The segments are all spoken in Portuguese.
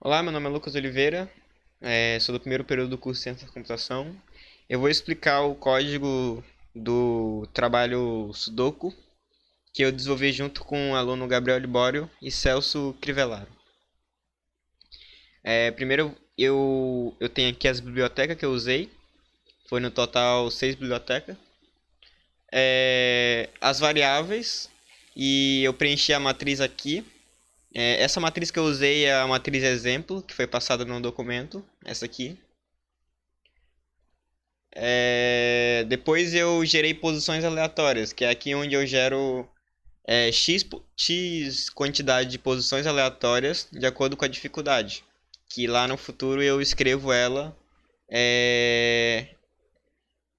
Olá, meu nome é Lucas Oliveira, sou do primeiro período do curso de Ciência da Computação. Eu vou explicar o código do trabalho Sudoku que eu desenvolvi junto com o aluno Gabriel Libório e Celso Crivellaro. Primeiro, eu tenho aqui as bibliotecas que eu usei, foi no total 6 bibliotecas. As variáveis, e eu preenchi a matriz aqui. Essa matriz que eu usei é a matriz exemplo, que foi passada no documento, essa aqui. Depois eu gerei posições aleatórias, que é aqui onde eu gero x quantidade de posições aleatórias de acordo com a dificuldade. Que lá no futuro eu escrevo ela é,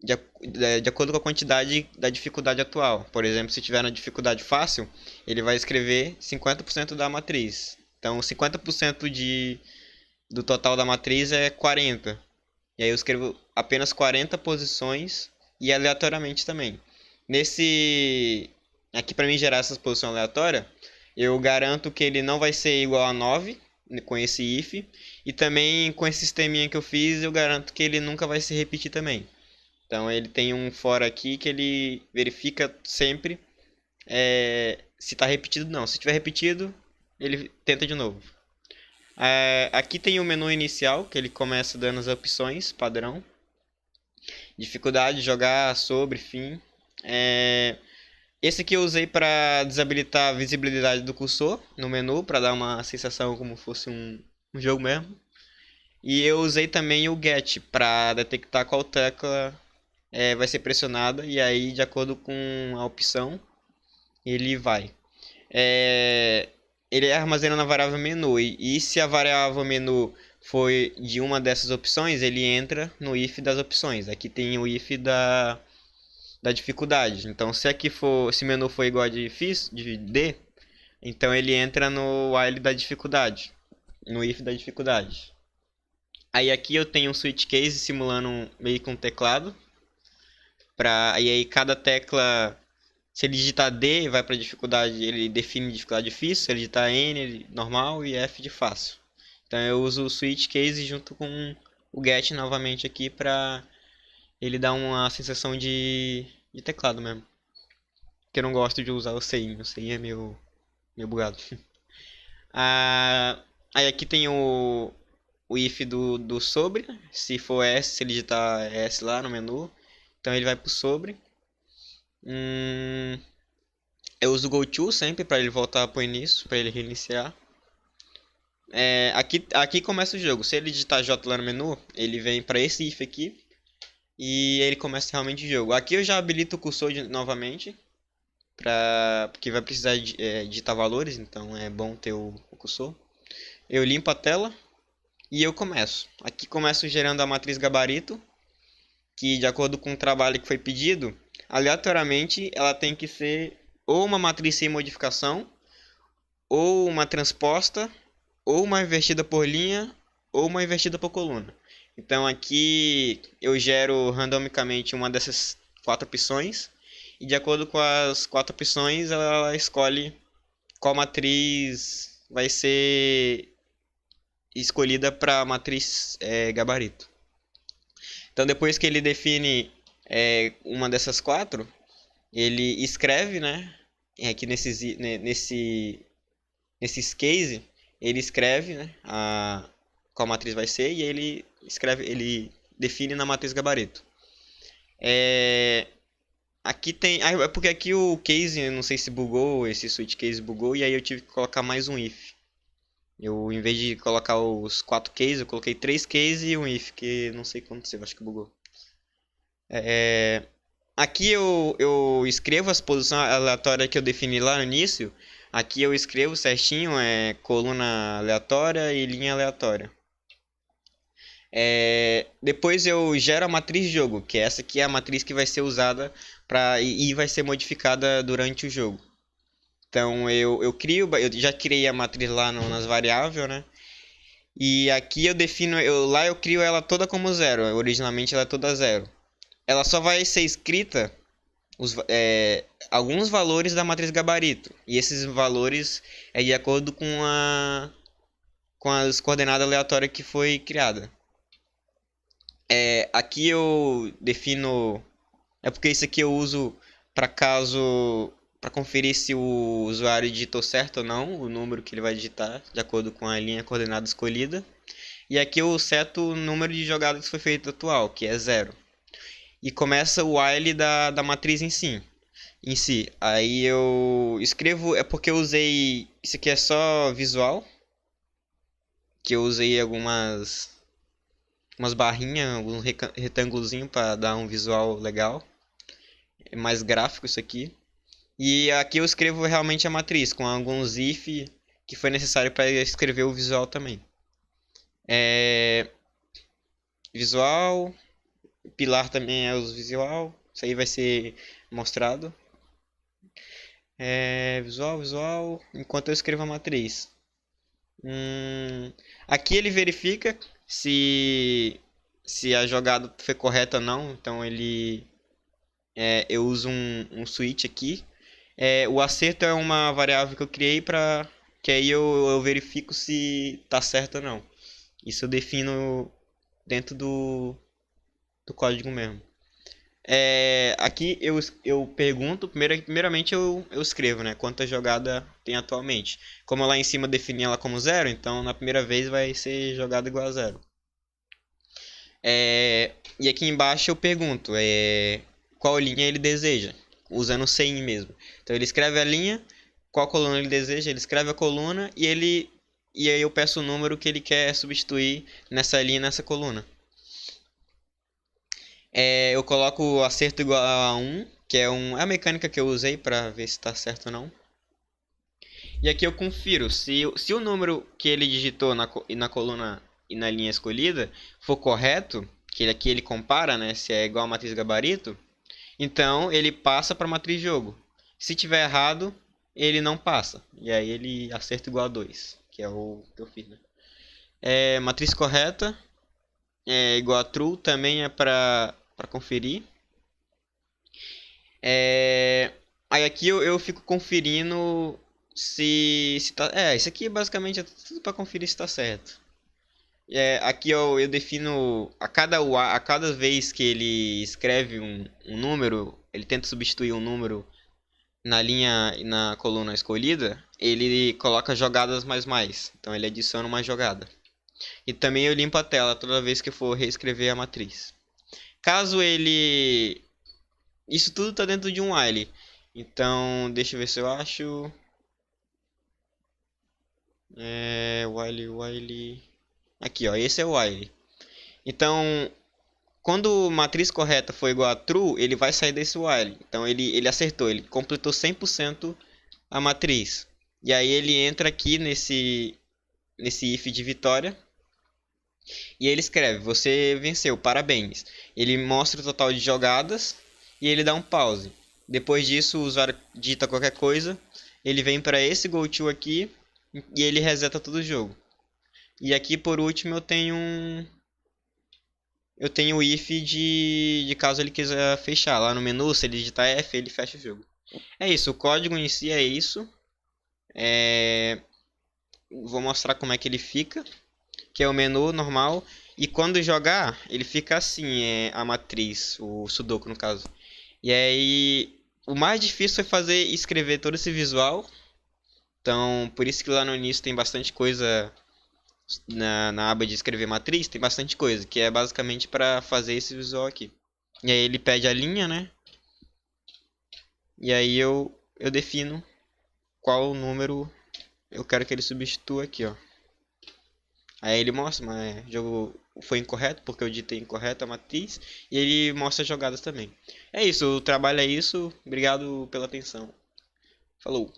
de acordo com a quantidade da dificuldade atual. Por exemplo, se tiver na dificuldade fácil, ele vai escrever 50% da matriz. Então, 50% do total da matriz é 40. E aí eu escrevo apenas 40 posições e aleatoriamente também. Nesse aqui para mim gerar essa posição aleatória, eu garanto que ele não vai ser igual a 9 com esse if, e também com esse sisteminha que eu fiz, eu garanto que ele nunca vai se repetir também. Então ele tem um for aqui que ele verifica sempre se está repetido ou não. Se tiver repetido, ele tenta de novo. Aqui tem o menu inicial, que ele começa dando as opções padrão. Dificuldade, jogar, sobre, fim. Esse aqui eu usei para desabilitar a visibilidade do cursor no menu, para dar uma sensação como fosse um jogo mesmo. E eu usei também o get para detectar qual tecla vai ser pressionada, e aí de acordo com a opção ele vai. Ele armazena na variável menu, e se a variável menu for de uma dessas opções, ele entra no if das opções. Aqui tem o if da dificuldade. Então, se o menu for igual a de D, então ele entra no while da dificuldade, no if da dificuldade. Aí aqui eu tenho um switch case simulando meio que um teclado. E aí cada tecla, se ele digitar D, vai para dificuldade, ele define dificuldade difícil. Se ele digitar N, normal, e F de fácil. Então eu uso o switch case junto com o get novamente aqui para ele dar uma sensação de teclado mesmo. Porque eu não gosto de usar o CI. O CI é meio bugado. Aí aqui tem o if do sobre. Se for S, se ele digitar S lá no menu, então ele vai pro sobre. Eu uso o goto sempre para ele voltar pro início, para ele reiniciar. Aqui começa o jogo. Se ele digitar J lá no menu, ele vem para esse if aqui e ele começa realmente o jogo. Aqui eu já habilito o cursor novamente, porque vai precisar digitar valores, então é bom ter o cursor. Eu limpo a tela e eu começo. Aqui começo gerando a matriz gabarito, que de acordo com o trabalho que foi pedido, aleatoriamente ela tem que ser ou uma matriz sem modificação, ou uma transposta, ou uma invertida por linha, ou uma invertida por coluna. Então aqui eu gero randomicamente uma dessas 4 opções, e de acordo com as 4 opções ela escolhe qual matriz vai ser escolhida para a matriz gabarito. Então depois que ele define uma dessas 4, ele escreve, né? Aqui nesses case, ele escreve, né, qual matriz vai ser, e ele define na matriz gabarito. Aqui tem. É porque aqui o case, não sei se bugou, esse switch case bugou, e aí eu tive que colocar mais um if. Em vez de colocar os 4 cases, eu coloquei 3 cases e um if, que não sei o que aconteceu, acho que bugou. Aqui eu escrevo as posições aleatórias que eu defini lá no início. Aqui eu escrevo certinho, coluna aleatória e linha aleatória. Depois eu gero a matriz de jogo, que essa aqui é a matriz que vai ser usada e vai ser modificada durante o jogo. Então eu já criei a matriz lá nas variáveis, né? E aqui eu defino, lá eu crio ela toda como zero. Originalmente ela é toda zero. Ela só vai ser escrita alguns valores da matriz gabarito. E esses valores é de acordo com com as coordenadas aleatórias que foi criada. Aqui eu defino. É porque isso aqui eu uso para caso. Para conferir se o usuário digitou certo ou não, o número que ele vai digitar, de acordo com a linha coordenada escolhida. E aqui eu seto o número de jogadas que foi feito atual, que é 0. E começa o while da matriz em si. Aí eu escrevo, é porque eu usei, isso aqui é só visual, que eu usei algumas umas barrinhas, alguns retângulozinho para dar um visual legal. É mais gráfico isso aqui. E aqui eu escrevo realmente a matriz, com alguns if que foi necessário para escrever o visual também. Visual, pilar também é o visual, isso aí vai ser mostrado. Visual, enquanto eu escrevo a matriz. Aqui ele verifica se a jogada foi correta ou não, então eu uso um switch aqui. O acerto é uma variável que eu criei para que aí eu verifico se tá certo ou não. Isso eu defino dentro do código mesmo. Aqui eu pergunto, primeiramente eu escrevo, né, quanta jogada tem atualmente. Como lá em cima eu defini ela como 0, então na primeira vez vai ser jogada igual a 0. E aqui embaixo eu pergunto qual linha ele deseja, usando o CIN mesmo. Então ele escreve a linha, qual coluna ele deseja, ele escreve a coluna e aí eu peço o número que ele quer substituir nessa linha, nessa coluna. Eu coloco o acerto igual a 1, que é a mecânica que eu usei para ver se está certo ou não. E aqui eu confiro se o número que ele digitou na coluna e na linha escolhida for correto, que aqui ele compara, né, se é igual a matriz gabarito, então ele passa para a matriz jogo. Se tiver errado, ele não passa. E aí ele acerta igual a 2, que é o que eu fiz, né? Matriz correta igual a true, também é para conferir. Aí aqui eu fico conferindo se tá. Isso aqui basicamente é tudo para conferir se tá certo. Aqui eu defino a cada vez que ele escreve um número, ele tenta substituir um número na linha e na coluna escolhida, ele coloca jogadas mais. Então ele adiciona uma jogada. E também eu limpo a tela toda vez que for reescrever a matriz. Caso ele... Isso tudo está dentro de um while. Então, deixa eu ver se eu acho... While... Aqui, ó, esse é o while. Então, quando matriz correta for igual a true, ele vai sair desse while. Então, ele acertou, ele completou 100% a matriz. E aí ele entra aqui nesse if de vitória. E ele escreve, você venceu, parabéns. Ele mostra o total de jogadas e ele dá um pause. Depois disso, o usuário digita qualquer coisa, ele vem para esse GoTo aqui e ele reseta todo o jogo. E aqui por último eu tenho o if de caso ele quiser fechar. Lá no menu, se ele digitar F, ele fecha o jogo. É isso, o código em si é isso. Vou mostrar como é que ele fica, que é o menu normal. E quando jogar, ele fica assim, a matriz, o Sudoku no caso. E aí, o mais difícil foi escrever todo esse visual. Então, por isso que lá no início tem bastante coisa na aba de escrever matriz, tem bastante coisa, que é basicamente para fazer esse visual aqui. E aí ele pede a linha, né? E aí eu defino qual número eu quero que ele substitua aqui, ó. Aí ele mostra, mas o jogo foi incorreto, porque eu digitei incorreto a matriz. E ele mostra as jogadas também. É isso, o trabalho é isso. Obrigado pela atenção. Falou!